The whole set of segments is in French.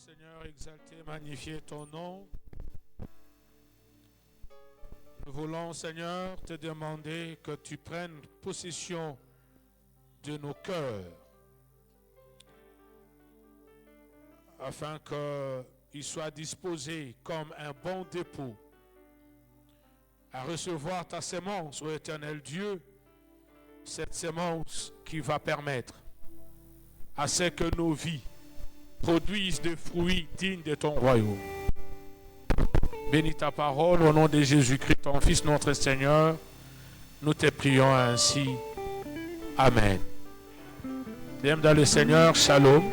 Seigneur, exalter, magnifier ton nom. Nous voulons, Seigneur, te demander que tu prennes possession de nos cœurs, afin qu'ils soient disposés comme un bon dépôt à recevoir ta sémence, ô éternel Dieu, cette sémence qui va permettre à ce que nos vies produisent des fruits dignes de ton royaume. Bénis ta parole au nom de Jésus-Christ, ton Fils, notre Seigneur. Nous te prions ainsi. Amen. Bien dans le Seigneur, shalom.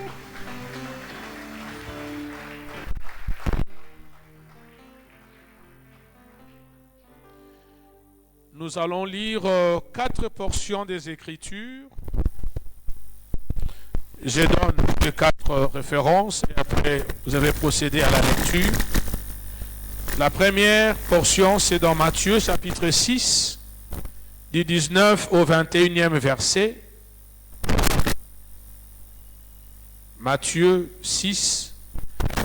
Nous allons lire 4 portions des Écritures. Je donne les 4 références et après vous avez procédé à la lecture. La première portion, c'est dans Matthieu chapitre 6, du 19 au 21e verset. Matthieu 6,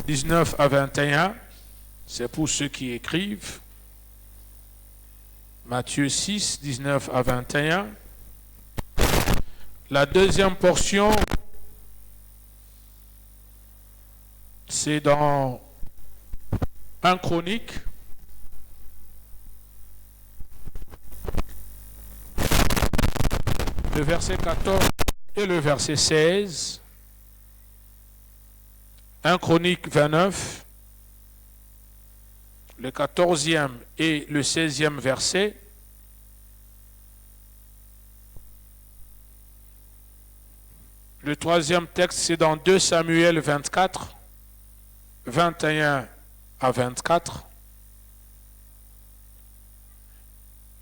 19 à 21, c'est pour ceux qui écrivent. Matthieu 6, 19 à 21. La deuxième portion, c'est dans 1 Chronique, le verset 14 et le verset 16. 1 Chronique 29, le 14e et le 16e verset. Le troisième texte, c'est dans 2 Samuel 24, 21 à 24.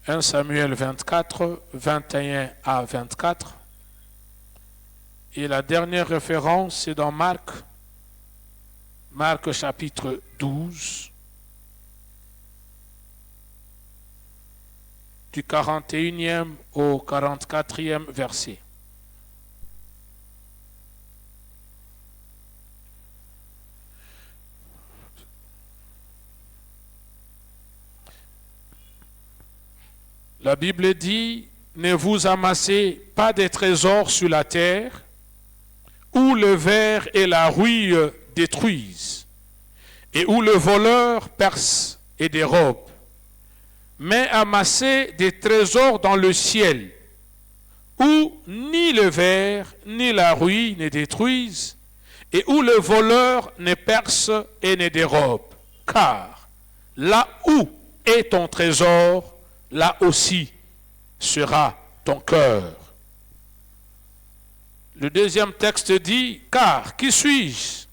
1 Samuel 24, 21 à 24. Et la dernière référence, c'est dans Marc chapitre 12, du 41e au 44e verset. La Bible dit, ne vous amassez pas des trésors sur la terre, où le ver et la rouille détruisent, et où le voleur perce et dérobe, mais amassez des trésors dans le ciel, où ni le ver ni la rouille ne détruisent, et où le voleur ne perce et ne dérobe. Car là où est ton trésor, là aussi sera ton cœur. Le deuxième texte dit, car qui suis-je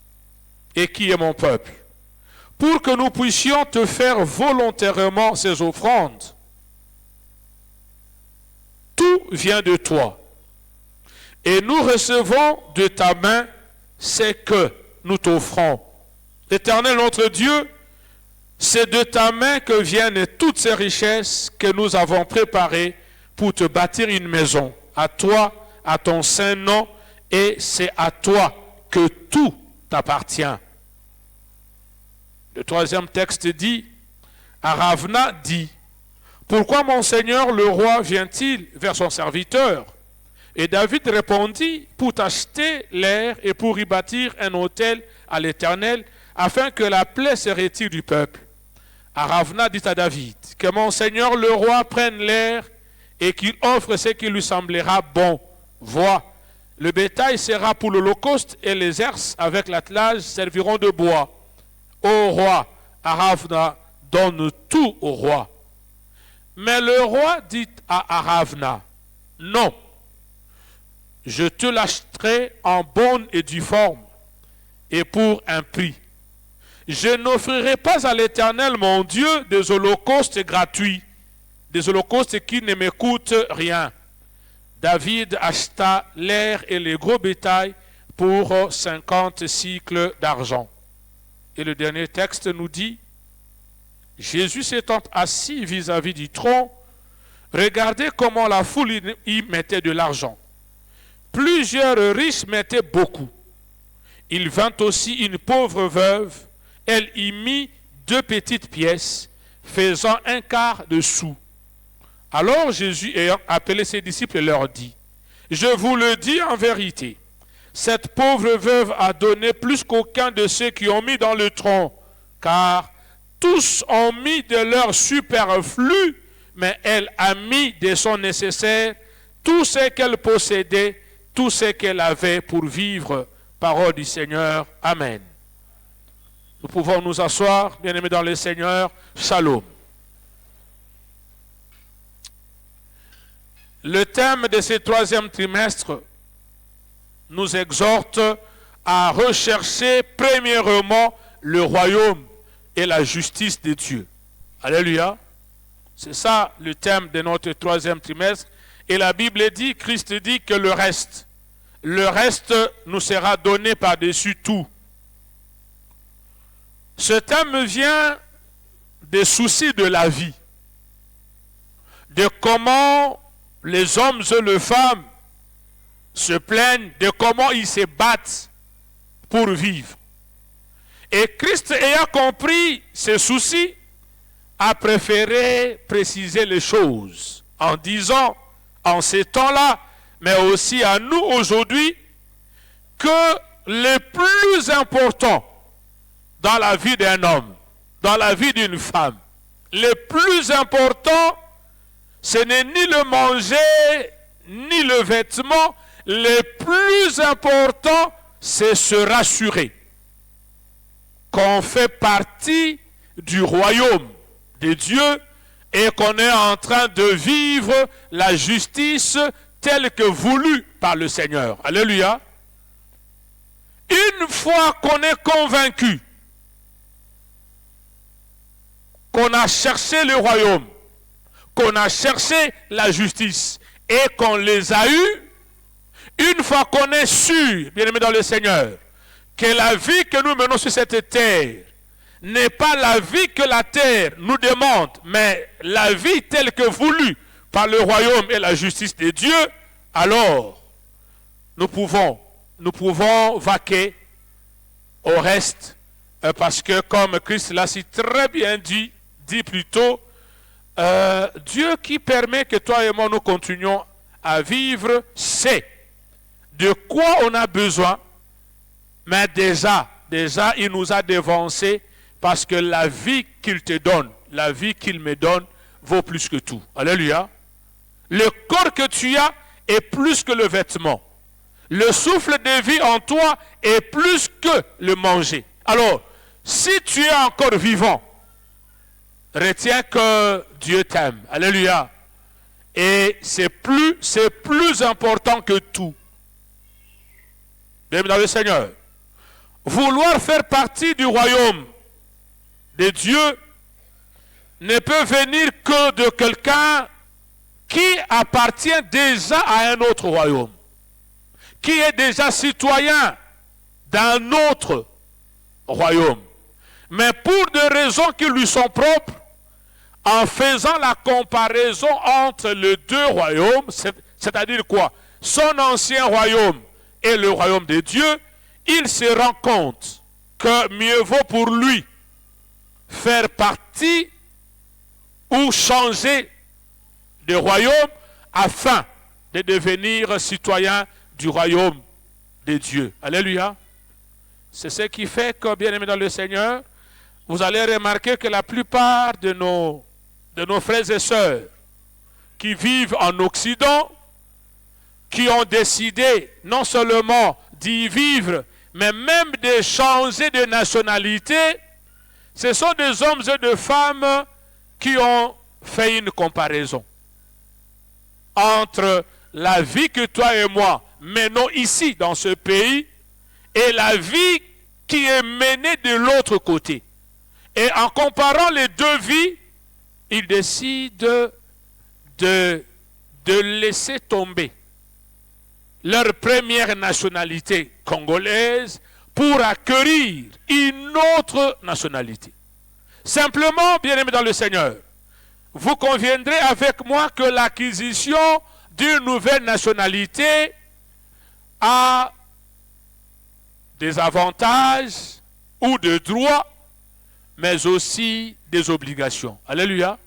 et qui est mon peuple, pour que nous puissions te faire volontairement ces offrandes. Tout vient de toi, et nous recevons de ta main ce que nous t'offrons. Éternel notre Dieu, c'est de ta main que viennent toutes ces richesses que nous avons préparées pour te bâtir une maison. À toi, à ton saint nom, et c'est à toi que tout t'appartient. Le troisième texte dit, Aravna dit, pourquoi mon Seigneur le roi vient-il vers son serviteur? Et David répondit, pour t'acheter l'air et pour y bâtir un autel à l'Éternel, afin que la plaie se retire du peuple. Aravna dit à David, que mon Seigneur le roi prenne l'air et qu'il offre ce qui lui semblera bon. Vois, le bétail sera pour l'holocauste et les herses avec l'attelage serviront de bois. Ô roi, Aravna donne tout au roi. Mais le roi dit à Aravna, non, je te l'achèterai en bonne et due forme et pour un prix. Je n'offrirai pas à l'Éternel, mon Dieu, des holocaustes gratuits, des holocaustes qui ne me coûtent rien. David acheta l'air et les gros bétail pour 50 cycles d'argent. Et le dernier texte nous dit, Jésus s'étant assis vis-à-vis du trône, regardez comment la foule y mettait de l'argent. Plusieurs riches mettaient beaucoup. Il vint aussi une pauvre veuve, elle y mit 2 petites pièces, faisant 1/4 de sou. Alors Jésus, ayant appelé ses disciples, leur dit, « Je vous le dis en vérité, cette pauvre veuve a donné plus qu'aucun de ceux qui ont mis dans le tronc, car tous ont mis de leur superflu, mais elle a mis de son nécessaire tout ce qu'elle possédait, tout ce qu'elle avait pour vivre. » Parole du Seigneur. Amen. Nous pouvons nous asseoir, bien-aimés dans le Seigneur. Shalom. Le thème de ce 3e trimestre nous exhorte à rechercher premièrement le royaume et la justice de Dieu. Alléluia. C'est ça le thème de notre 3e trimestre. Et la Bible dit, Christ dit que le reste nous sera donné par-dessus tout. Ce thème vient des soucis de la vie, de comment les hommes et les femmes se plaignent, de comment ils se battent pour vivre. Et Christ, ayant compris ces soucis, a préféré préciser les choses en disant, en ces temps-là, mais aussi à nous aujourd'hui, que le plus important dans la vie d'un homme, dans la vie d'une femme, le plus important, ce n'est ni le manger, ni le vêtement. Le plus important, c'est se rassurer qu'on fait partie du royaume de Dieu et qu'on est en train de vivre la justice telle que voulue par le Seigneur. Alléluia. Une fois qu'on est convaincu qu'on a cherché le royaume, qu'on a cherché la justice et qu'on les a eus, une fois qu'on est sûr, bien-aimé dans le Seigneur, que la vie que nous menons sur cette terre n'est pas la vie que la terre nous demande, mais la vie telle que voulue par le royaume et la justice de Dieu, alors nous pouvons vaquer au reste, parce que comme Christ l'a si très bien dit plutôt, Dieu qui permet que toi et moi nous continuions à vivre, sait de quoi on a besoin, mais déjà il nous a devancé, parce que la vie qu'il te donne, la vie qu'il me donne, vaut plus que tout. Alléluia. Le corps que tu as est plus que le vêtement. Le souffle de vie en toi est plus que le manger. Alors, si tu es encore vivant, retiens que Dieu t'aime. Alléluia. Et c'est plus important que tout. Bienvenue dans le Seigneur. Vouloir faire partie du royaume de Dieu ne peut venir que de quelqu'un qui appartient déjà à un autre royaume, qui est déjà citoyen d'un autre royaume. Mais pour des raisons qui lui sont propres, en faisant la comparaison entre les deux royaumes, c'est-à-dire quoi? Son ancien royaume et le royaume de Dieu, il se rend compte que mieux vaut pour lui faire partie ou changer de royaume afin de devenir citoyen du royaume de Dieu. Alléluia. C'est ce qui fait que, bien aimés dans le Seigneur, vous allez remarquer que la plupart de nos frères et sœurs qui vivent en Occident, qui ont décidé non seulement d'y vivre, mais même de changer de nationalité, ce sont des hommes et des femmes qui ont fait une comparaison entre la vie que toi et moi menons ici dans ce pays et la vie qui est menée de l'autre côté. Et en comparant les deux vies, ils décident de laisser tomber leur première nationalité congolaise pour acquérir une autre nationalité. Simplement, bien-aimés dans le Seigneur, vous conviendrez avec moi que l'acquisition d'une nouvelle nationalité a des avantages ou des droits, mais aussi des obligations. Alléluia.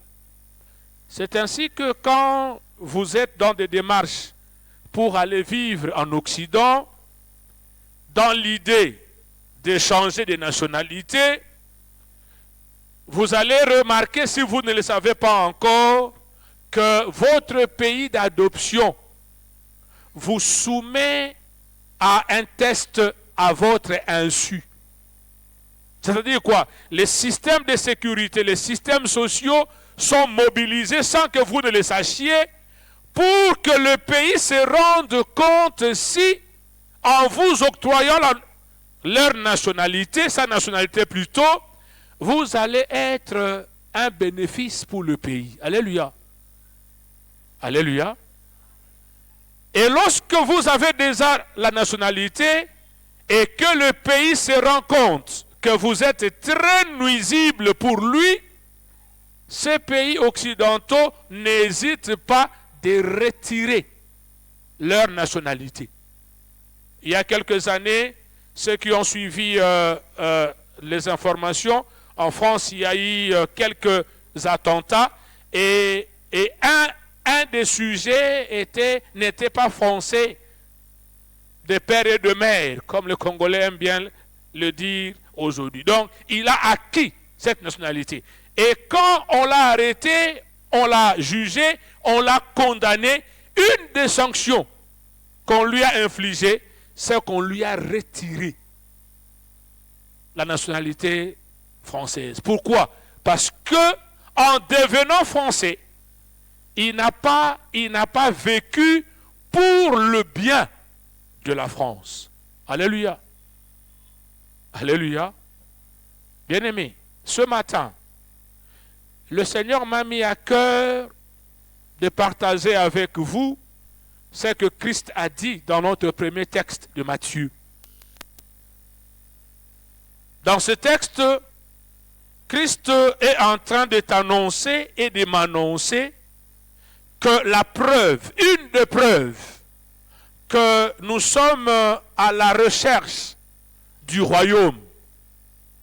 C'est ainsi que quand vous êtes dans des démarches pour aller vivre en Occident, dans l'idée de changer de nationalité, vous allez remarquer, si vous ne le savez pas encore, que votre pays d'adoption vous soumet à un test à votre insu. C'est-à-dire quoi? Les systèmes de sécurité, les systèmes sociaux sont mobilisés sans que vous ne le sachiez pour que le pays se rende compte si, en vous octroyant leur nationalité, sa nationalité plutôt, vous allez être un bénéfice pour le pays. Alléluia. Alléluia. Et lorsque vous avez déjà la nationalité et que le pays se rend compte que vous êtes très nuisible pour lui, ces pays occidentaux n'hésitent pas de retirer leur nationalité. Il y a quelques années, ceux qui ont suivi les informations, en France, il y a eu quelques attentats et un des sujets n'était pas français, de père et de mère, comme le Congolais aime bien le dire aujourd'hui. Donc, il a acquis cette nationalité. Et quand on l'a arrêté, on l'a jugé, on l'a condamné, une des sanctions qu'on lui a infligées, c'est qu'on lui a retiré la nationalité française. Pourquoi? Parce que en devenant français, il n'a pas vécu pour le bien de la France. Alléluia. Alléluia. Bien-aimés, ce matin, le Seigneur m'a mis à cœur de partager avec vous ce que Christ a dit dans notre premier texte de Matthieu. Dans ce texte, Christ est en train de t'annoncer et de m'annoncer que la preuve, une des preuves, que nous sommes à la recherche du royaume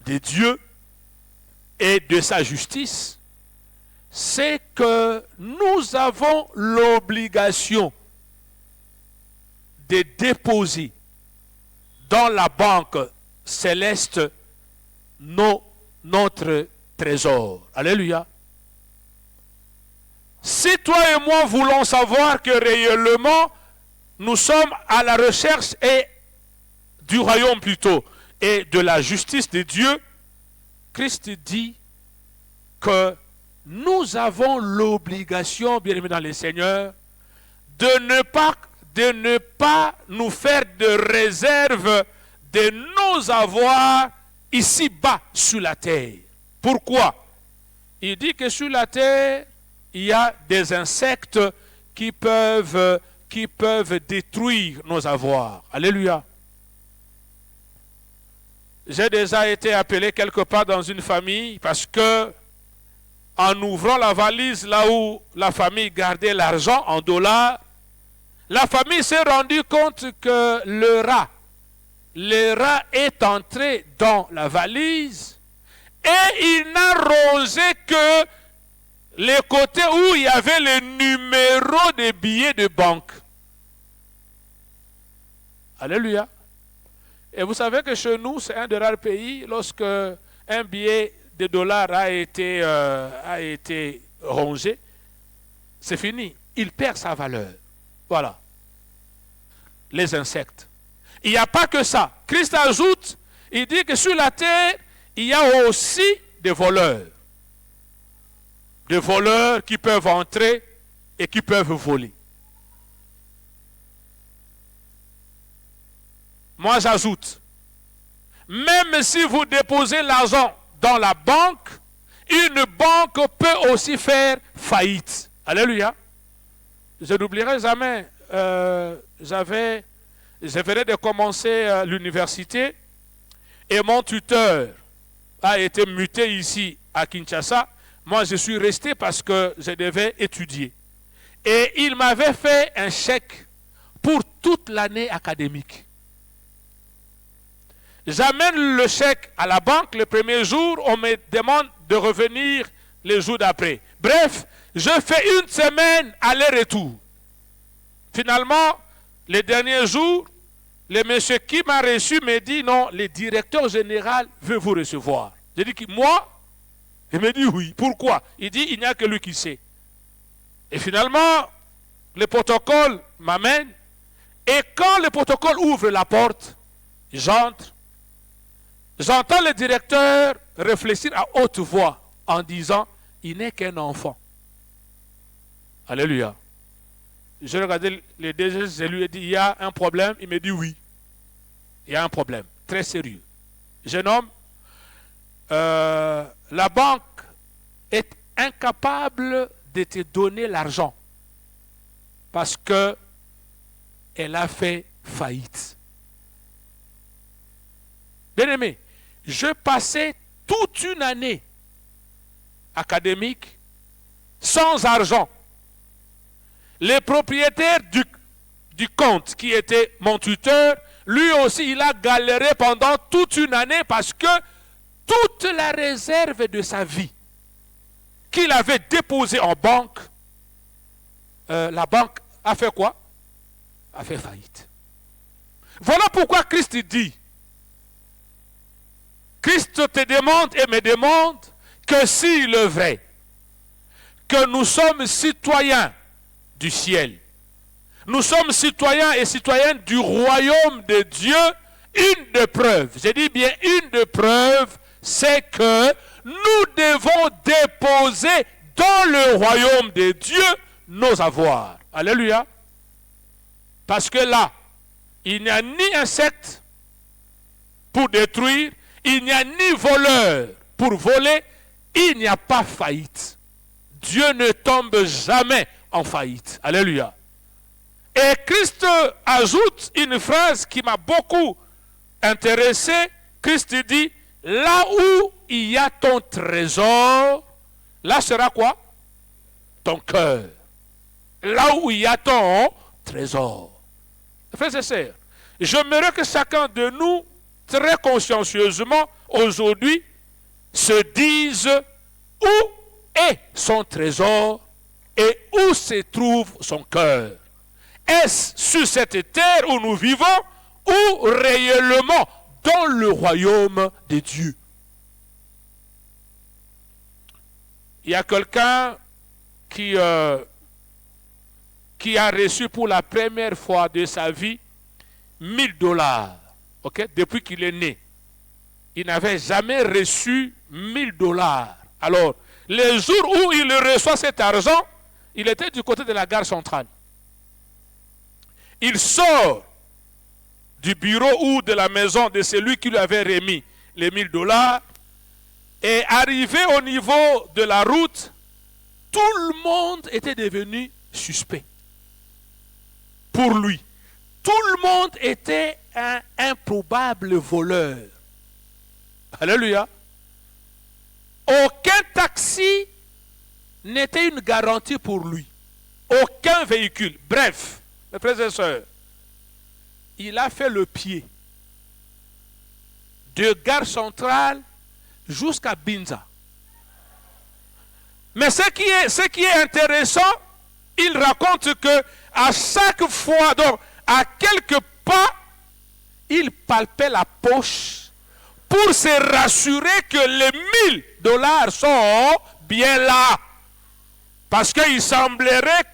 de Dieu et de sa justice, c'est que nous avons l'obligation de déposer dans la banque céleste notre trésor. Alléluia. Si toi et moi voulons savoir que réellement nous sommes à la recherche du royaume plutôt et de la justice de Dieu, Christ dit que nous avons l'obligation, bien aimés dans le Seigneur, de ne pas nous faire de réserve de nos avoirs ici-bas sur la terre. Pourquoi? Il dit que sur la terre, il y a des insectes qui peuvent détruire nos avoirs. Alléluia. J'ai déjà été appelé quelque part dans une famille parce que en ouvrant la valise là où la famille gardait l'argent en dollars, la famille s'est rendue compte que le rat est entré dans la valise et il n'a rongé que les côtés où il y avait les numéros des billets de banque. Alléluia. Et vous savez que chez nous, c'est un des rares pays, lorsque un billet de dollars a été rongé, c'est fini. Il perd sa valeur. Voilà. Les insectes. Il n'y a pas que ça. Christ ajoute, il dit que sur la terre, il y a aussi des voleurs. Des voleurs qui peuvent entrer et qui peuvent voler. Moi j'ajoute, même si vous déposez l'argent dans la banque, une banque peut aussi faire faillite. Alléluia. Je n'oublierai jamais, je venais de commencer l'université et mon tuteur a été muté ici à Kinshasa. Moi, je suis resté parce que je devais étudier. Et il m'avait fait un chèque pour toute l'année académique. j'amène le chèque à la banque le premier jour, on me demande de revenir les jours d'après. Bref, je fais une semaine aller-retour. Finalement, les derniers jours, le monsieur qui m'a reçu me dit non, le directeur général veut vous recevoir. J'ai dit moi? Il me dit oui. Pourquoi? Il dit il n'y a que lui qui sait. Et finalement, le protocole m'amène. Et quand le protocole ouvre la porte, j'entre. J'entends le directeur réfléchir à haute voix en disant il n'est qu'un enfant. Alléluia. Je regardais le DG, je lui ai dit il y a un problème. Il me dit oui. Il y a un problème très sérieux. Jeune homme, la banque est incapable de te donner l'argent parce que elle a fait faillite. Bien aimé, je passais toute une année académique sans argent. Le propriétaire du compte qui était mon tuteur, lui aussi il a galéré pendant toute une année parce que toute la réserve de sa vie qu'il avait déposée en banque, la banque a fait quoi? A fait faillite. Voilà pourquoi Christ dit, Christ te demande et me demande que s'il est vrai que nous sommes citoyens du ciel, nous sommes citoyens et citoyennes du royaume de Dieu, une des preuves, j'ai dit bien une des preuves, c'est que nous devons déposer dans le royaume de Dieu nos avoirs. Alléluia. Parce que là, il n'y a ni insecte pour détruire, il n'y a ni voleur pour voler, il n'y a pas faillite. Dieu ne tombe jamais en faillite. Alléluia. Et Christ ajoute une phrase qui m'a beaucoup intéressé. Christ dit, là où il y a ton trésor, là sera quoi? Ton cœur. Là où il y a ton trésor. Frères et sœurs, j'aimerais que chacun de nous, très consciencieusement, aujourd'hui, se dise où est son trésor et où se trouve son cœur. Est-ce sur cette terre où nous vivons ou réellement dans le royaume de Dieu? Il y a quelqu'un qui a reçu pour la première fois de sa vie $1000, okay, depuis qu'il est né. Il n'avait jamais reçu $1000. Alors, les jours où il reçoit cet argent, il était du côté de la gare centrale. Il sort du bureau ou de la maison de celui qui lui avait remis les $1000 et arrivé au niveau de la route, tout le monde était devenu suspect. Pour lui, tout le monde était un improbable voleur. Alléluia. Aucun taxi n'était une garantie pour lui. Aucun véhicule. Bref, mes frères et sœurs, il a fait le pied de gare centrale jusqu'à Binza. Mais ce qui est intéressant, il raconte que à chaque fois, donc à quelques pas, il palpait la poche pour se rassurer que les $1000 sont bien là. Parce qu'il semblerait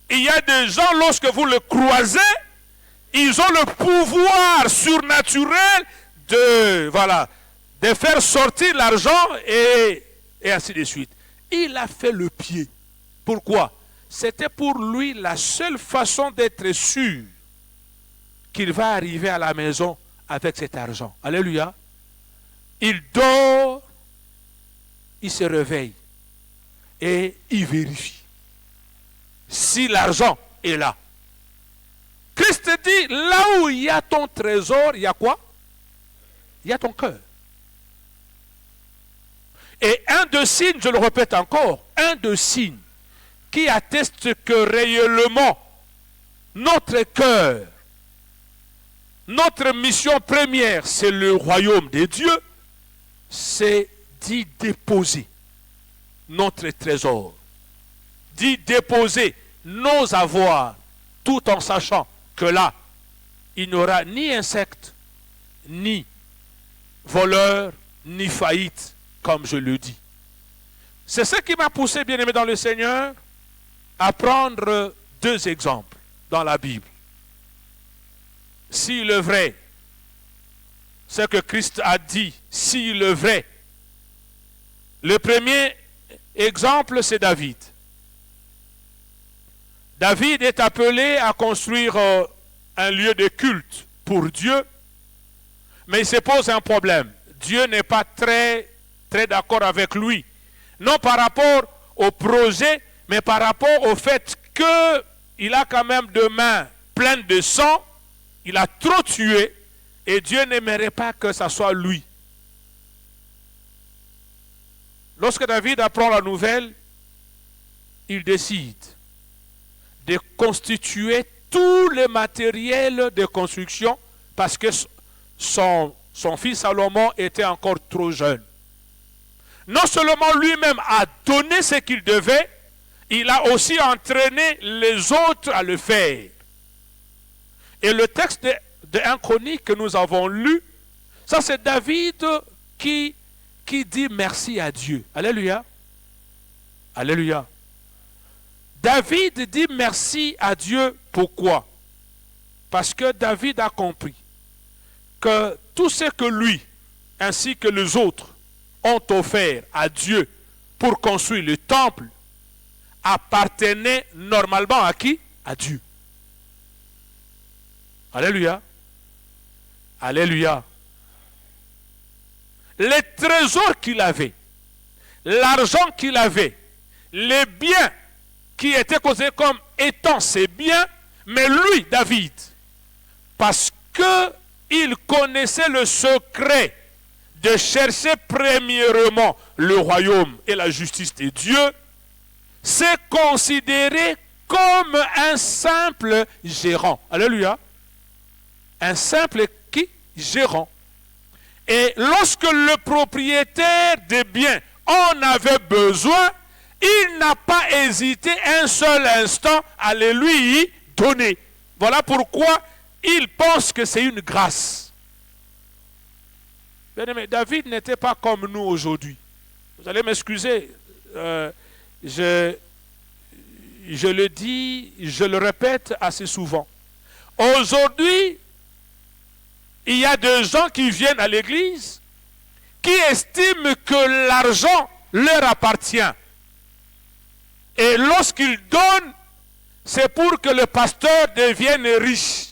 qu'il y a des gens, lorsque vous le croisez, ils ont le pouvoir surnaturel de faire sortir l'argent et ainsi de suite. Il a fait le pied. Pourquoi? C'était pour lui la seule façon d'être sûr qu'il va arriver à la maison avec cet argent. Alléluia. Il dort, il se réveille et il vérifie si l'argent est là. Christ dit, là où il y a ton trésor, il y a quoi? Il y a ton cœur. Et un des signes, je le répète encore, un des signes qui atteste que réellement notre cœur notre mission première, c'est le royaume de Dieu, c'est d'y déposer notre trésor, d'y déposer nos avoirs, tout en sachant que là, il n'y aura ni insectes, ni voleurs, ni faillite, comme je le dis. C'est ce qui m'a poussé, bien-aimé dans le Seigneur, à prendre 2 exemples dans la Bible. S'il est vrai, ce que Christ a dit, s'il est vrai, le premier exemple, c'est David. David est appelé à construire un lieu de culte pour Dieu, mais il se pose un problème. Dieu n'est pas très d'accord avec lui. Non par rapport au projet, mais par rapport au fait qu'il a quand même des mains pleines de sang, il a trop tué, et Dieu n'aimerait pas que ça soit lui. Lorsque David apprend la nouvelle, il décide de constituer tous les matériels de construction parce que son fils Salomon était encore trop jeune. Non seulement lui-même a donné ce qu'il devait, il a aussi entraîné les autres à le faire. Et le texte de 1 Chronique que nous avons lu, ça c'est David qui dit merci à Dieu. Alléluia. Alléluia. David dit merci à Dieu. Pourquoi? Parce que David a compris que tout ce que lui, ainsi que les autres, ont offert à Dieu pour construire le temple, appartenait normalement à qui? À Dieu. Alléluia. Alléluia. Les trésors qu'il avait, l'argent qu'il avait, les biens qui étaient causés comme étant ses biens, mais lui, David, parce qu'il connaissait le secret de chercher premièrement le royaume et la justice de Dieu, s'est considéré comme un simple gérant. Alléluia. Un simple qui? Gérant. Et lorsque le propriétaire des biens en avait besoin, il n'a pas hésité un seul instant à les lui donner. Voilà pourquoi il pense que c'est une grâce. Bien-aimé, David n'était pas comme nous aujourd'hui. Vous allez m'excuser. Je le dis, je le répète assez souvent. Aujourd'hui, il y a des gens qui viennent à l'église qui estiment que l'argent leur appartient. Et lorsqu'ils donnent, c'est pour que le pasteur devienne riche.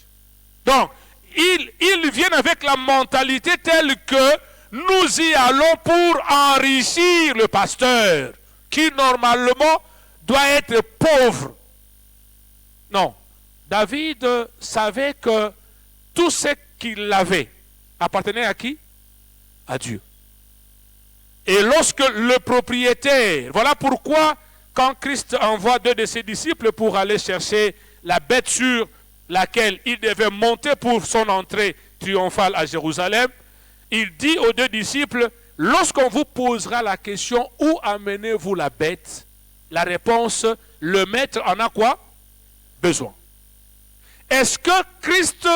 Donc, ils viennent avec la mentalité telle que nous y allons pour enrichir le pasteur, qui normalement doit être pauvre. Non, David savait que tout ce qu'il avait appartenait à qui? À Dieu. Et lorsque le propriétaire, voilà pourquoi quand Christ envoie 2 de ses disciples pour aller chercher la bête sur laquelle il devait monter pour son entrée triomphale à Jérusalem, il dit aux 2 disciples, lorsqu'on vous posera la question, où amenez-vous la bête? La réponse, le maître en a quoi? Besoin. Est-ce que Christ,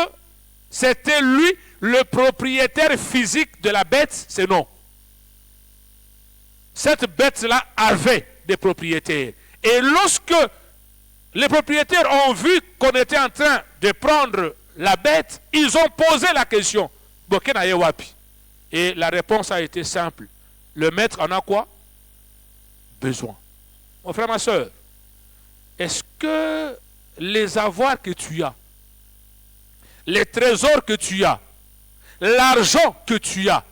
c'était lui le propriétaire physique de la bête? C'est non. Cette bête-là avait des propriétaires. Et lorsque les propriétaires ont vu qu'on était en train de prendre la bête, ils ont posé la question. Et la réponse a été simple. Le maître en a quoi? Besoin. Mon frère, ma soeur, est-ce que les avoirs que tu as, les trésors que tu as, l'argent que tu as,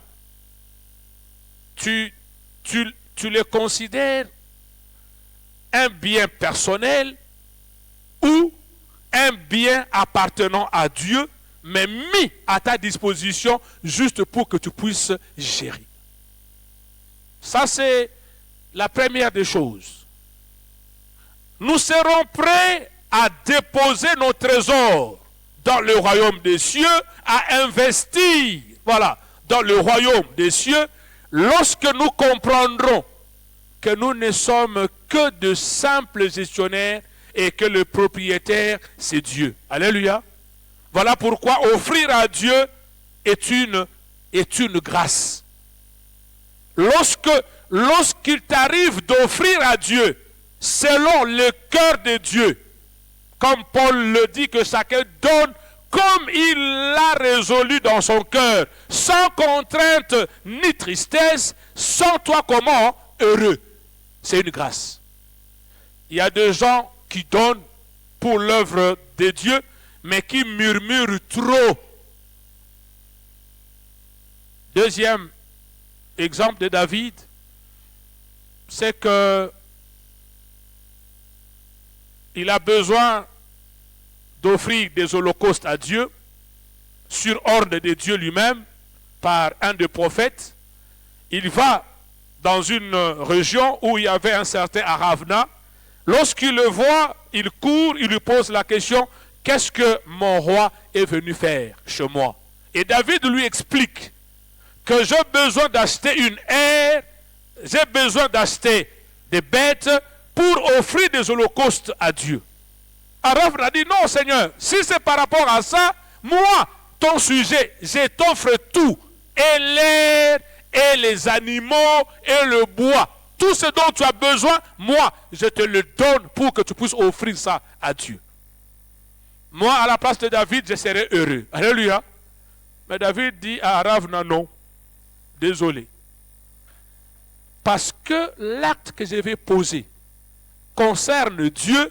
tu les considères un bien personnel ou un bien appartenant à Dieu, mais mis à ta disposition juste pour que tu puisses gérer? Ça, c'est la première des choses. Nous serons prêts à déposer nos trésors dans le royaume des cieux à investir, voilà, dans le royaume des cieux, lorsque nous comprendrons que nous ne sommes que de simples gestionnaires et que le propriétaire, c'est Dieu. Alléluia. Voilà pourquoi offrir à Dieu est une grâce. Lorsqu'il t'arrive d'offrir à Dieu selon le cœur de Dieu, comme Paul le dit, que chacun donne comme il l'a résolu dans son cœur, sans contrainte ni tristesse, sans toi comment? Heureux. C'est une grâce. Il y a des gens qui donnent pour l'œuvre de Dieu, mais qui murmurent trop. Deuxième exemple de David, c'est que il a besoin d'offrir des holocaustes à Dieu, sur ordre de Dieu lui-même, par un des prophètes. Il va dans une région où il y avait un certain Aravna. Lorsqu'il le voit, il court, il lui pose la question, qu'est-ce que mon roi est venu faire chez moi? Et David lui explique que j'ai besoin d'acheter une aire, j'ai besoin d'acheter des bêtes pour offrir des holocaustes à Dieu. Aravna a dit, non Seigneur, si c'est par rapport à ça, moi, ton sujet, je t'offre tout, et l'air, et les animaux, et le bois. Tout ce dont tu as besoin, moi, je te le donne pour que tu puisses offrir ça à Dieu. Moi, à la place de David, je serais heureux. Alléluia. Mais David dit à Aravna, non, désolé. Parce que l'acte que je vais poser concerne Dieu,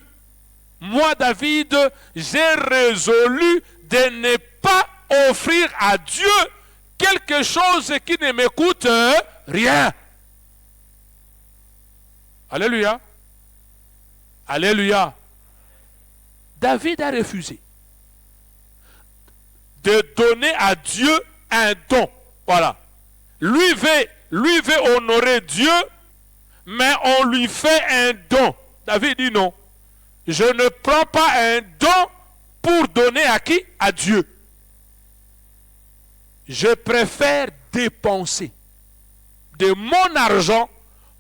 moi, David, j'ai résolu de ne pas offrir à Dieu quelque chose qui ne me coûte rien. Alléluia. Alléluia. David a refusé de donner à Dieu un don. Voilà. Lui veut honorer Dieu, mais on lui fait un don. David dit non. Je ne prends pas un don pour donner à qui? À Dieu. Je préfère dépenser de mon argent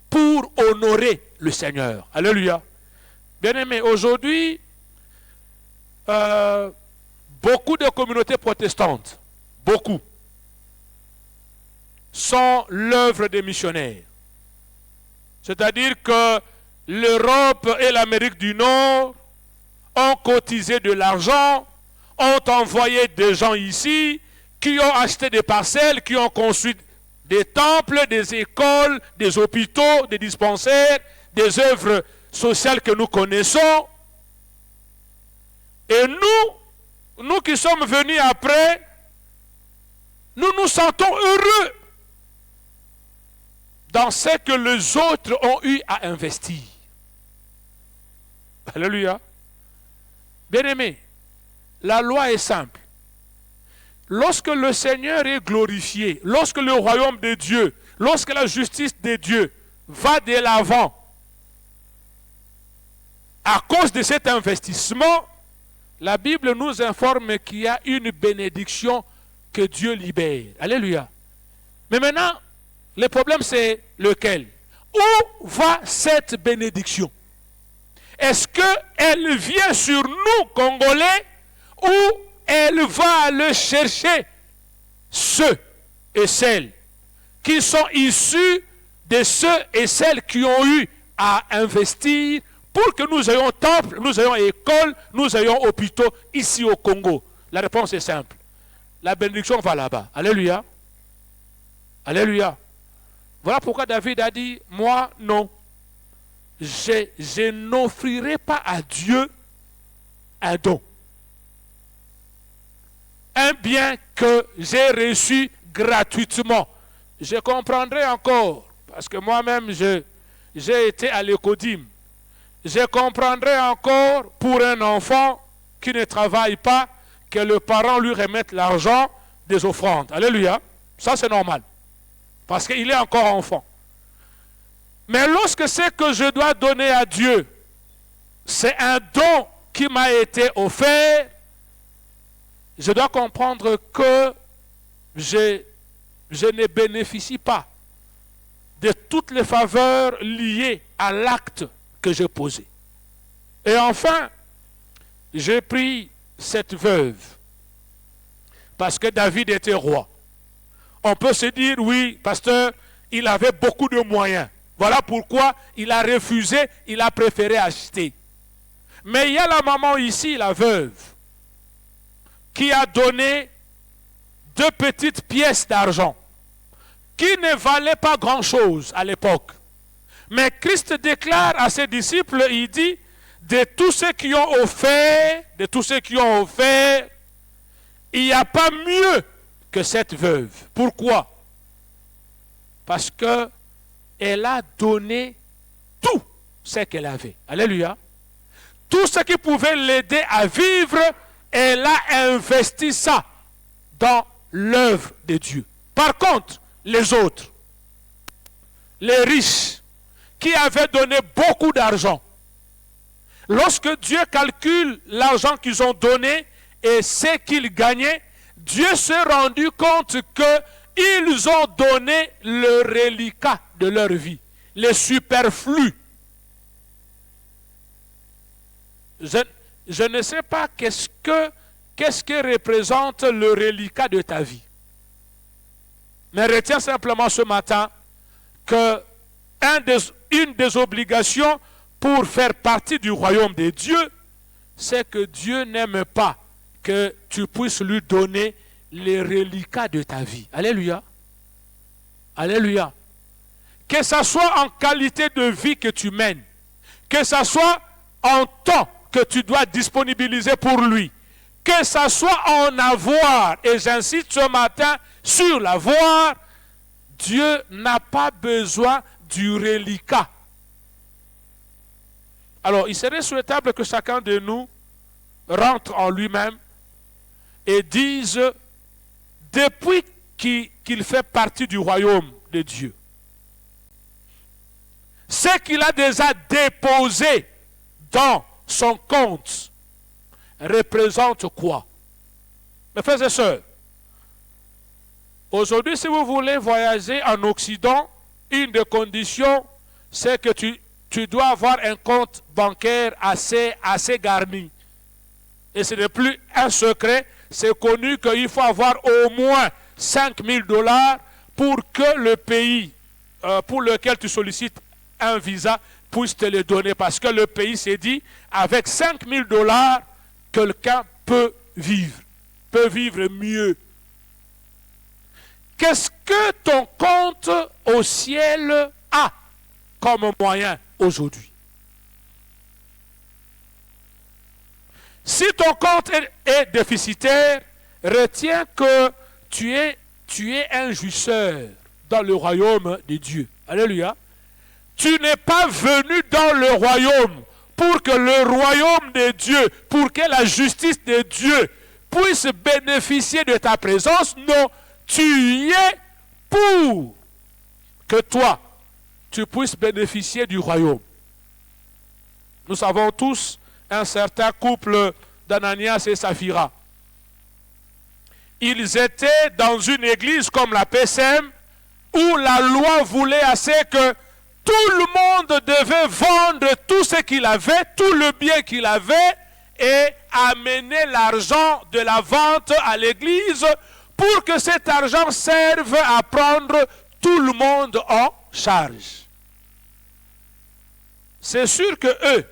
pour honorer le Seigneur. Alléluia. Bien-aimés, aujourd'hui, beaucoup de communautés protestantes, beaucoup, sont l'œuvre des missionnaires. C'est-à-dire que l'Europe et l'Amérique du Nord ont cotisé de l'argent, ont envoyé des gens ici, qui ont acheté des parcelles, qui ont construit des temples, des écoles, des hôpitaux, des dispensaires, des œuvres sociales que nous connaissons. Et nous qui sommes venus après, nous nous sentons heureux dans ce que les autres ont eu à investir. Alléluia. Bien-aimés, la loi est simple. Lorsque le Seigneur est glorifié, lorsque le royaume de Dieu, lorsque la justice de Dieu va de l'avant, à cause de cet investissement, la Bible nous informe qu'il y a une bénédiction que Dieu libère. Alléluia. Mais maintenant, le problème c'est lequel? Où va cette bénédiction? Est-ce qu'elle vient sur nous, Congolais, ou elle va aller chercher ceux et celles qui sont issus de ceux et celles qui ont eu à investir pour que nous ayons temple, nous ayons école, nous ayons hôpitaux ici au Congo? La réponse est simple. La bénédiction va là-bas. Alléluia. Alléluia. Voilà pourquoi David a dit, moi non. Je n'offrirai pas à Dieu un don. Un bien que j'ai reçu gratuitement. Je comprendrai encore, parce que moi-même j'ai été à l'Écodim. Je comprendrai encore pour un enfant qui ne travaille pas, que le parent lui remette l'argent des offrandes. Alléluia. Ça c'est normal. Parce qu'il est encore enfant. Mais lorsque c'est que je dois donner à Dieu, c'est un don qui m'a été offert, je dois comprendre que je ne bénéficie pas de toutes les faveurs liées à l'acte que j'ai posé. Et enfin, j'ai pris cette veuve parce que David était roi. On peut se dire, oui, pasteur, il avait beaucoup de moyens. Voilà pourquoi il a refusé, il a préféré acheter. Mais il y a la maman ici, la veuve, qui a donné 2 petites pièces d'argent qui ne valaient pas grand-chose à l'époque. Mais Christ déclare à ses disciples, il dit, de tous ceux qui ont offert, il n'y a pas mieux que cette veuve. Pourquoi? Parce qu'elle a donné tout ce qu'elle avait. Alléluia. Tout ce qui pouvait l'aider à vivre, elle a investi ça dans l'œuvre de Dieu. Par contre, les autres, les riches, qui avaient donné beaucoup d'argent, lorsque Dieu calcule l'argent qu'ils ont donné et ce qu'ils gagnaient, Dieu s'est rendu compte qu'ils ont donné le reliquat de leur vie, les superflus. Je ne sais pas qu'est-ce que représente le reliquat de ta vie. Mais retiens simplement ce matin que une des obligations pour faire partie du royaume de Dieu, c'est que Dieu n'aime pas que tu puisses lui donner les reliquats de ta vie. Alléluia. Alléluia. Que ce soit en qualité de vie que tu mènes, que ce soit en temps que tu dois disponibiliser pour lui, que ce soit en avoir, et j'insiste ce matin sur l'avoir, Dieu n'a pas besoin du reliquat. Alors, il serait souhaitable que chacun de nous rentre en lui-même et dise, depuis qu'il fait partie du royaume de Dieu, ce qu'il a déjà déposé dans son compte représente quoi? Mes frères et sœurs, aujourd'hui, si vous voulez voyager en Occident, une des conditions, c'est que tu dois avoir un compte bancaire assez garni. Et ce n'est plus un secret, c'est connu qu'il faut avoir au moins 5 000 $ pour que le pays pour lequel tu sollicites un visa puisse te le donner. Parce que le pays s'est dit, avec 5 000 $, quelqu'un peut vivre mieux. Qu'est-ce que ton compte au ciel a comme moyen aujourd'hui? Si ton compte est déficitaire, retiens que tu es un jouisseur dans le royaume de Dieu. Alléluia. Tu n'es pas venu dans le royaume pour que le royaume de Dieu, pour que la justice de Dieu puisse bénéficier de ta présence. Non, tu y es pour que toi, tu puisses bénéficier du royaume. Nous savons tous un certain couple d'Ananias et Saphira. Ils étaient dans une église comme la PCM où la loi voulait assez que tout le monde devait vendre tout ce qu'il avait, tout le bien qu'il avait et amener l'argent de la vente à l'église pour que cet argent serve à prendre tout le monde en charge. C'est sûr que eux,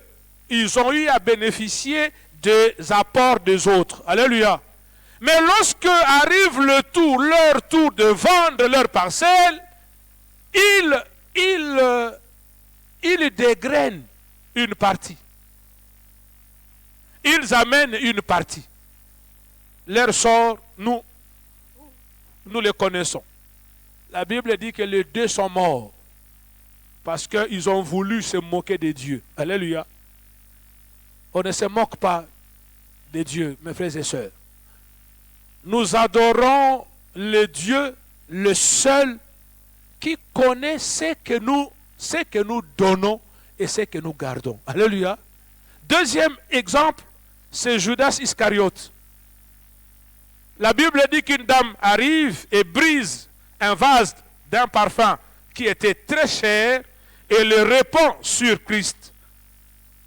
ils ont eu à bénéficier des apports des autres. Alléluia. Mais lorsque arrive leur tour de vendre leur parcelle, ils dégrainent une partie. Ils amènent une partie. Leur sort, nous les connaissons. La Bible dit que les deux sont morts parce qu'ils ont voulu se moquer de Dieu. Alléluia. On ne se moque pas de Dieu, mes frères et sœurs. Nous adorons le Dieu, le seul, qui connaît ce que nous donnons et ce que nous gardons. Alléluia. Deuxième exemple, c'est Judas Iscariote. La Bible dit qu'une dame arrive et brise un vase d'un parfum qui était très cher et le répand sur Christ.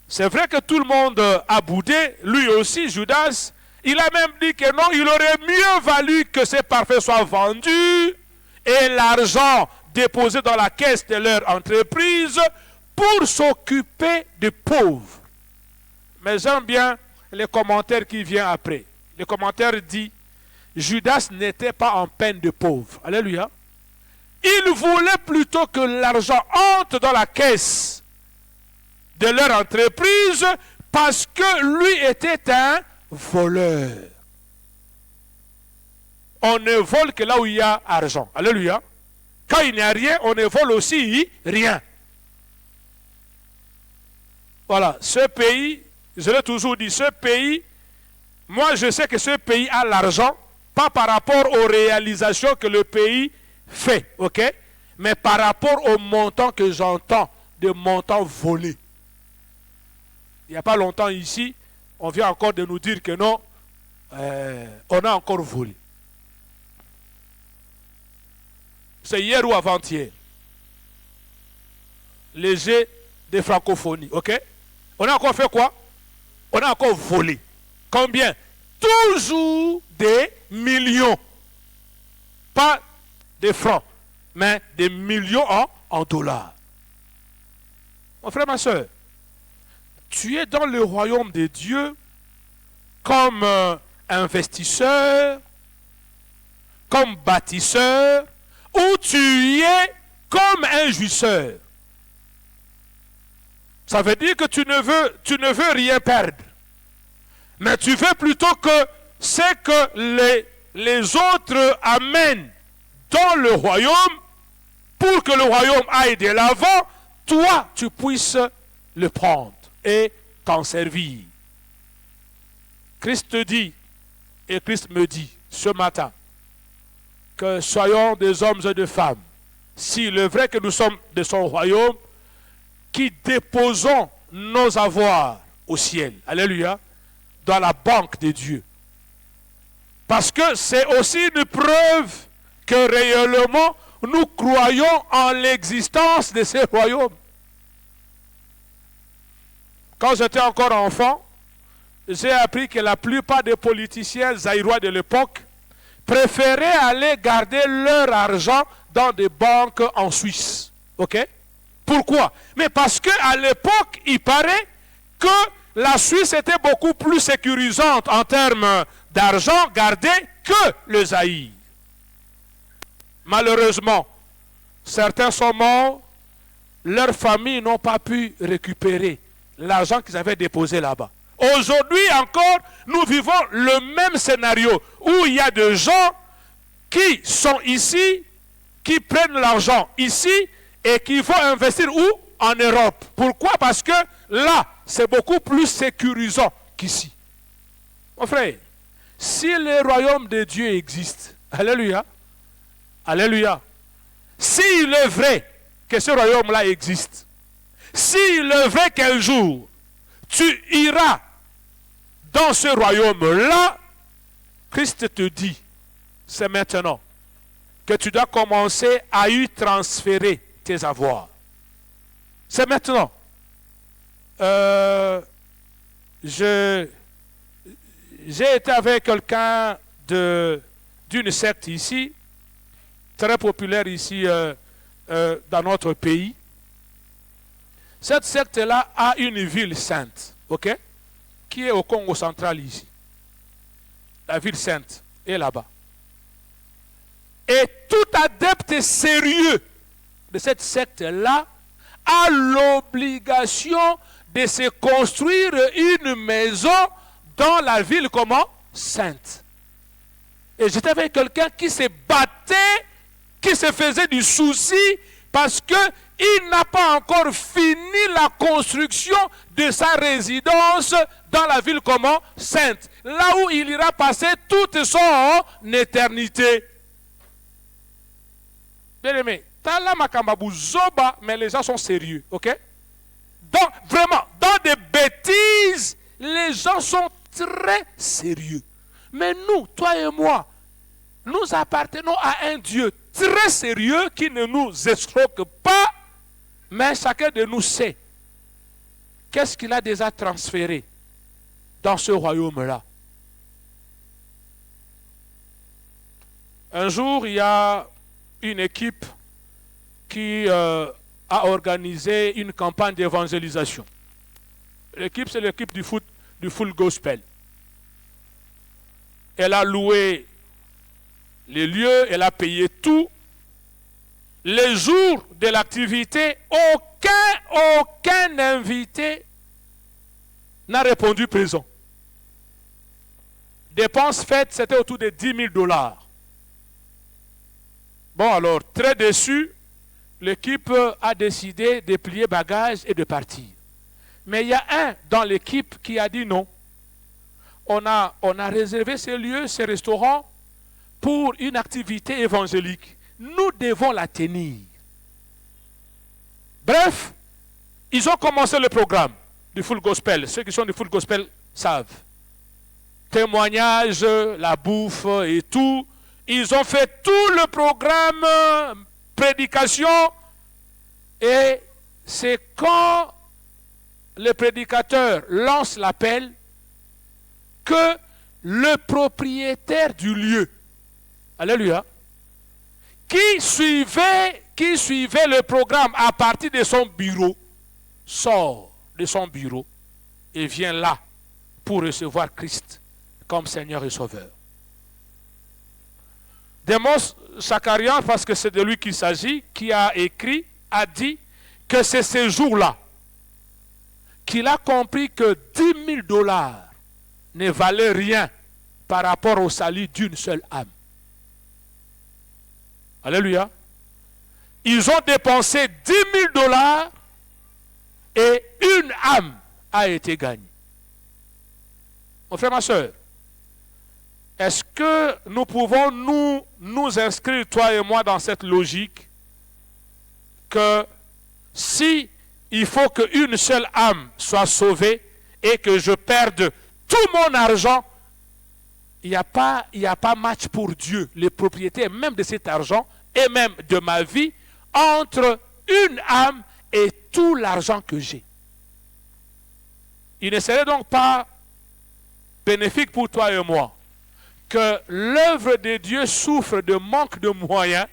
C'est vrai que tout le monde a boudé, lui aussi, Judas. Il a même dit que non, il aurait mieux valu que ces parfums soient vendus et l'argent déposé dans la caisse de leur entreprise pour s'occuper des pauvres. Mais j'aime bien les commentaires qui viennent après. Les commentaires disent, Judas n'était pas en peine de pauvre. Alléluia. Il voulait plutôt que l'argent entre dans la caisse de leur entreprise parce que lui était un voleur. On ne vole que là où il y a argent. Alléluia. Quand il n'y a rien, on ne vole aussi rien. Voilà, ce pays, je l'ai toujours dit, ce pays, moi je sais que ce pays a l'argent, pas par rapport aux réalisations que le pays fait, ok? Mais par rapport au montant que j'entends, de montants volés. Il n'y a pas longtemps ici, on vient encore de nous dire que non, on a encore volé. C'est hier ou avant-hier. Les jets de francophonie, ok? On a encore fait quoi? On a encore volé. Combien? Toujours des millions. Pas des francs, mais des millions en dollars. Mon frère, ma soeur, tu es dans le royaume de Dieu comme investisseur, comme bâtisseur, ou tu y es comme un jouisseur. Ça veut dire que tu ne veux rien perdre. Mais tu veux plutôt que ce que les autres amènent dans le royaume, pour que le royaume aille de l'avant, toi, tu puisses le prendre et t'en servir. Christ te dit, et Christ me dit ce matin, que soyons des hommes et des femmes, s'il est vrai que nous sommes de son royaume, qui déposons nos avoirs au ciel. Alléluia. Dans la banque de Dieu. Parce que c'est aussi une preuve que réellement nous croyons en l'existence de ce royaume. Quand j'étais encore enfant, j'ai appris que la plupart des politiciens zaïrois de l'époque préféraient aller garder leur argent dans des banques en Suisse. Ok? Pourquoi? Mais parce qu'à l'époque, il paraît que la Suisse était beaucoup plus sécurisante en termes d'argent gardé que le Zaïre. Malheureusement, certains sont morts, leurs familles n'ont pas pu récupérer l'argent qu'ils avaient déposé là-bas. Aujourd'hui encore, nous vivons le même scénario où il y a des gens qui sont ici, qui prennent l'argent ici et qui vont investir où? En Europe. Pourquoi? Parce que là, c'est beaucoup plus sécurisant qu'ici. Mon frère, si le royaume de Dieu existe, alléluia, alléluia, s'il est vrai que ce royaume-là existe, s'il est vrai qu'un jour, tu iras dans ce royaume-là, Christ te dit, c'est maintenant que tu dois commencer à y transférer tes avoirs. C'est maintenant. J'ai été avec quelqu'un d'une secte ici, très populaire ici dans notre pays. Cette secte-là a une ville sainte, ok, qui est au Congo central ici. La ville sainte est là-bas. Et tout adepte sérieux de cette secte-là a l'obligation de se construire une maison dans la ville comment? Sainte. Et j'étais avec quelqu'un qui se battait, qui se faisait du souci parce qu'il n'a pas encore fini la construction de sa résidence dans la ville comment? Sainte. Là où il ira passer toute son éternité. Bien aimé, Tala Makambabu Zoba, mais les gens sont sérieux, ok? Donc, vraiment, dans des bêtises, les gens sont très sérieux. Mais nous, toi et moi, nous appartenons à un Dieu très sérieux qui ne nous escroque pas, mais chacun de nous sait qu'est-ce qu'il a déjà transféré dans ce royaume-là. Un jour, il y a une équipe qui a organisé une campagne d'évangélisation. L'équipe, c'est l'équipe du Full Gospel. Elle a loué les lieux, elle a payé tout. Les jours de l'activité, aucun invité n'a répondu présent. Dépenses faites, c'était autour de $10,000. Bon, alors, très déçu, l'équipe a décidé de plier bagages et de partir. Mais il y a un dans l'équipe qui a dit non. On a réservé ces lieux, ces restaurants, pour une activité évangélique. Nous devons la tenir. Bref, ils ont commencé le programme du Full Gospel. Ceux qui sont du Full Gospel savent. Témoignages, la bouffe et tout. Ils ont fait tout le programme, prédication. Et c'est quand le prédicateur lance l'appel que le propriétaire du lieu, alléluia, qui suivait le programme à partir de son bureau, sort de son bureau et vient là pour recevoir Christ comme Seigneur et Sauveur. Démos Zacharias, parce que c'est de lui qu'il s'agit, qui a écrit, a dit que c'est ce jour-là qu'il a compris que $10,000 ne valait rien par rapport au salut d'une seule âme. Alléluia. Ils ont dépensé $10,000 et une âme a été gagnée. Mon frère, ma soeur, est-ce que nous pouvons nous inscrire, toi et moi, dans cette logique que si il faut qu'une seule âme soit sauvée et que je perde tout mon argent, il n'y a pas match pour Dieu, les propriétaires même de cet argent et même de ma vie, entre une âme et tout l'argent que j'ai. Il ne serait donc pas bénéfique pour toi et moi que l'œuvre de Dieu souffre de manque de moyens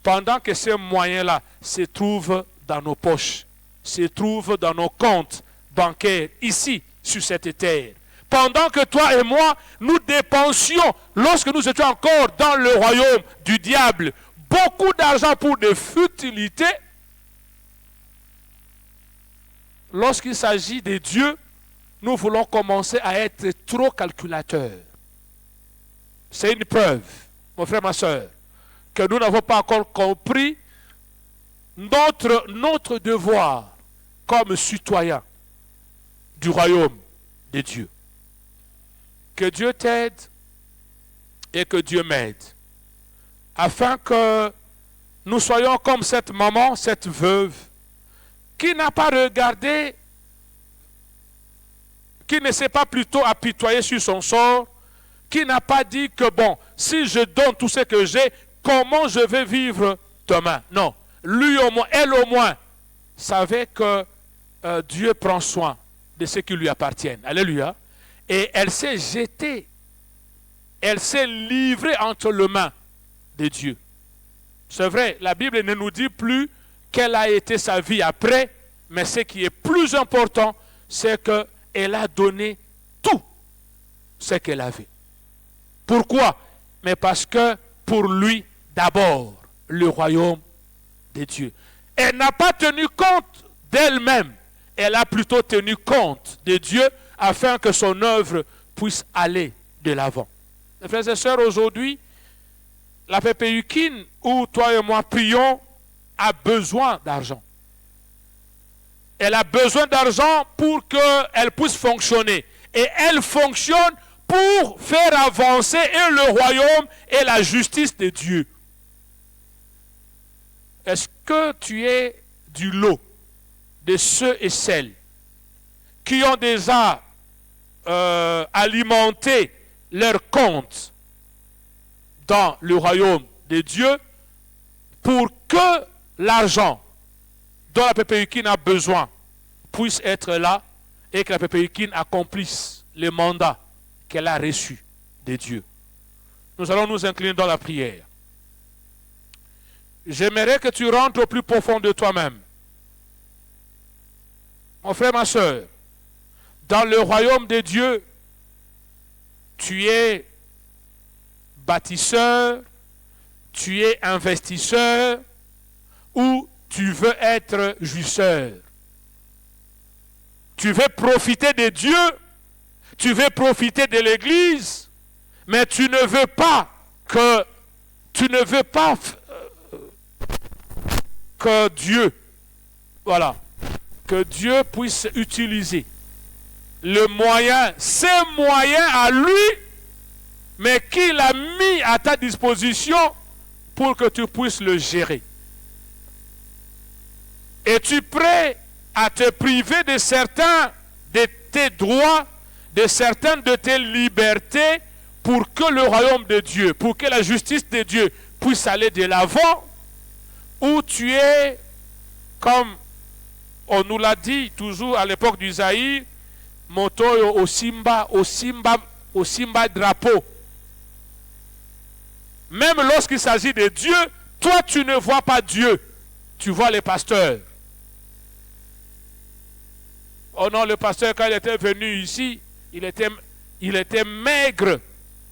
pendant que ces moyens-là se trouvent dans nos poches, se trouvent dans nos comptes bancaires, ici, sur cette terre. Pendant que toi et moi, nous dépensions, lorsque nous étions encore dans le royaume du diable, beaucoup d'argent pour des futilités, lorsqu'il s'agit de Dieu, nous voulons commencer à être trop calculateurs. C'est une preuve, mon frère, ma soeur, que nous n'avons pas encore compris notre devoir comme citoyens du royaume de Dieu. Que Dieu t'aide et que Dieu m'aide, afin que nous soyons comme cette maman, cette veuve, qui n'a pas regardé, qui ne s'est pas plutôt apitoyé sur son sort, qui n'a pas dit que bon, si je donne tout ce que j'ai, comment je vais vivre demain? Non, lui au moins, elle au moins, savait que Dieu prend soin de ce qui lui appartient. Alléluia. Et elle s'est jetée, elle s'est livrée entre les mains de Dieu. C'est vrai, la Bible ne nous dit plus quelle a été sa vie après, mais ce qui est plus important, c'est qu'elle a donné tout ce qu'elle avait. Pourquoi? Mais parce que pour lui, d'abord, le royaume de Dieu. Elle n'a pas tenu compte d'elle-même, elle a plutôt tenu compte de Dieu afin que son œuvre puisse aller de l'avant. Mes frères et sœurs, aujourd'hui, la PPUKIN, où toi et moi prions, a besoin d'argent. Elle a besoin d'argent pour qu'elle puisse fonctionner. Et elle fonctionne pour faire avancer et le royaume et la justice de Dieu. Est-ce que tu es du lot de ceux et celles qui ont déjà alimenté leur compte dans le royaume de Dieu pour que l'argent dont la PPUKIN a besoin puisse être là et que la PPUKIN accomplisse le mandat qu'elle a reçu de Dieu. Nous allons nous incliner dans la prière. J'aimerais que tu rentres au plus profond de toi-même. Mon frère, ma soeur, dans le royaume de Dieu, tu es bâtisseur, tu es investisseur ou tu veux être jouisseur. Tu veux profiter de Dieu, tu veux profiter de l'Église, mais tu ne veux pas que Dieu, que Dieu puisse utiliser le moyen, ses moyens à lui, mais qu'il a mis à ta disposition pour que tu puisses le gérer. Es-tu prêt à te priver de certains de tes droits, de certaines de tes libertés, pour que le royaume de Dieu, pour que la justice de Dieu puisse aller de l'avant? Ou tu es, comme on nous l'a dit toujours à l'époque d'Isaïe, moto au Simba drapeau. Même lorsqu'il s'agit de Dieu, toi tu ne vois pas Dieu, tu vois les pasteurs. Oh non, le pasteur, quand il était venu ici, il était maigre.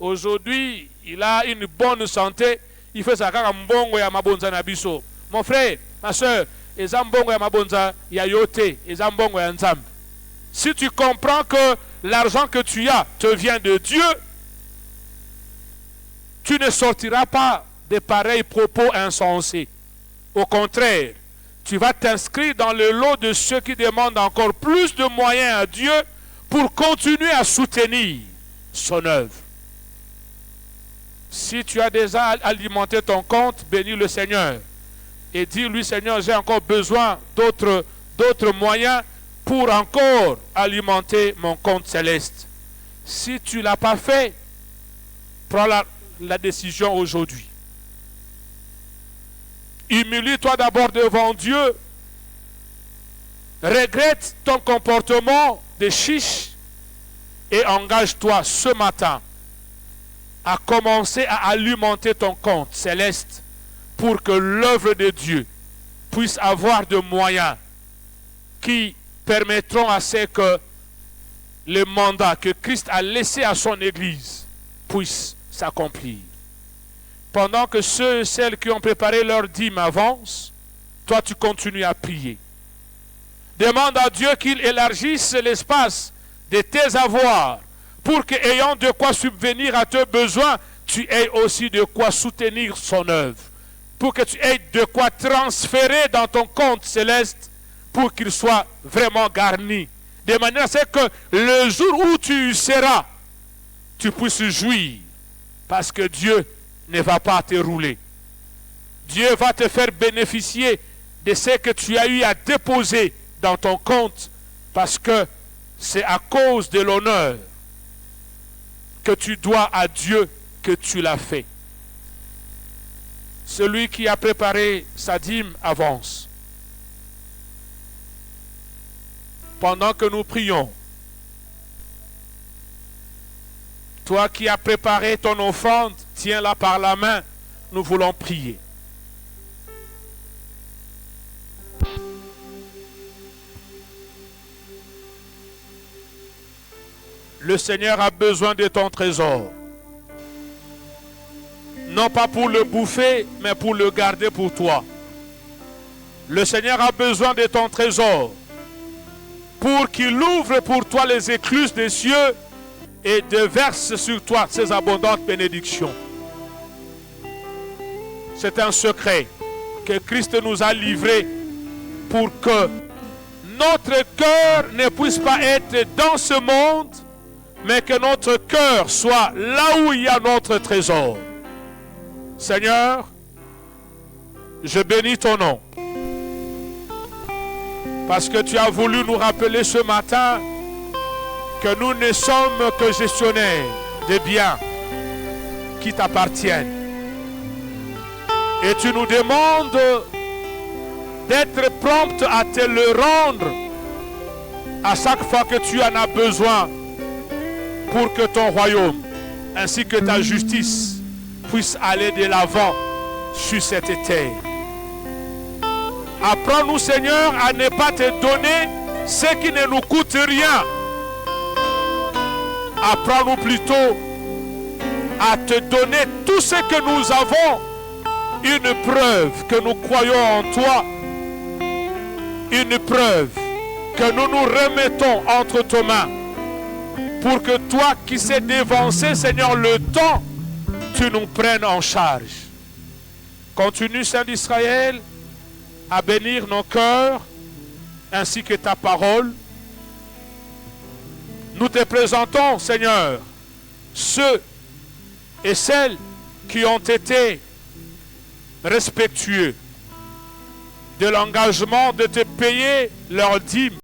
Aujourd'hui, il a une bonne santé. Il fait ça quand mbongo ya mabonza na biso. Mon frère, ma soeur, ezambongo ya mabonza ya yote, ezambongo ya nzambe. Si tu comprends que l'argent que tu as te vient de Dieu, tu ne sortiras pas de pareils propos insensés. Au contraire, tu vas t'inscrire dans le lot de ceux qui demandent encore plus de moyens à Dieu pour continuer à soutenir son œuvre. Si tu as déjà alimenté ton compte, bénis le Seigneur. Et dis-lui, Seigneur, j'ai encore besoin d'autres moyens pour encore alimenter mon compte céleste. Si tu ne l'as pas fait, prends la décision aujourd'hui. Humilie-toi d'abord devant Dieu. Regrette ton comportement de chiche et engage-toi ce matin à commencer à alimenter ton compte céleste pour que l'œuvre de Dieu puisse avoir des moyens qui permettront à ce que le mandat que Christ a laissé à son Église puisse s'accomplir. Pendant que ceux et celles qui ont préparé leur dîme avancent, toi tu continues à prier. Demande à Dieu qu'il élargisse l'espace de tes avoirs pour que, ayant de quoi subvenir à tes besoins, tu aies aussi de quoi soutenir son œuvre. Pour que tu aies de quoi transférer dans ton compte céleste pour qu'il soit vraiment garni. De manière à ce que le jour où tu seras, tu puisses jouir. Parce que Dieu ne va pas te rouler. Dieu va te faire bénéficier de ce que tu as eu à déposer dans ton compte, parce que c'est à cause de l'honneur que tu dois à Dieu que tu l'as fait. Celui qui a préparé sa dîme avance. Pendant que nous prions, toi qui as préparé ton offrande, tiens-la par la main, nous voulons prier. Le Seigneur a besoin de ton trésor. Non pas pour le bouffer, mais pour le garder pour toi. Le Seigneur a besoin de ton trésor pour qu'il ouvre pour toi les écluses des cieux et déverse sur toi ses abondantes bénédictions. C'est un secret que Christ nous a livré pour que notre cœur ne puisse pas être dans ce monde, mais que notre cœur soit là où il y a notre trésor. Seigneur, je bénis ton nom, parce que tu as voulu nous rappeler ce matin que nous ne sommes que gestionnaires, des biens qui t'appartiennent. Et tu nous demandes d'être prompt à te le rendre à chaque fois que tu en as besoin pour que ton royaume ainsi que ta justice puisse aller de l'avant sur cette terre. Apprends-nous, Seigneur, à ne pas te donner ce qui ne nous coûte rien. Apprends-nous plutôt à te donner tout ce que nous avons, une preuve que nous croyons en toi, une preuve que nous nous remettons entre tes mains, pour que toi qui sais dévancer, Seigneur, le temps, tu nous prennes en charge. Continue, Saint d'Israël, à bénir nos cœurs, ainsi que ta parole. Nous te présentons, Seigneur, ceux et celles qui ont été respectueux de l'engagement de te payer leurs dîmes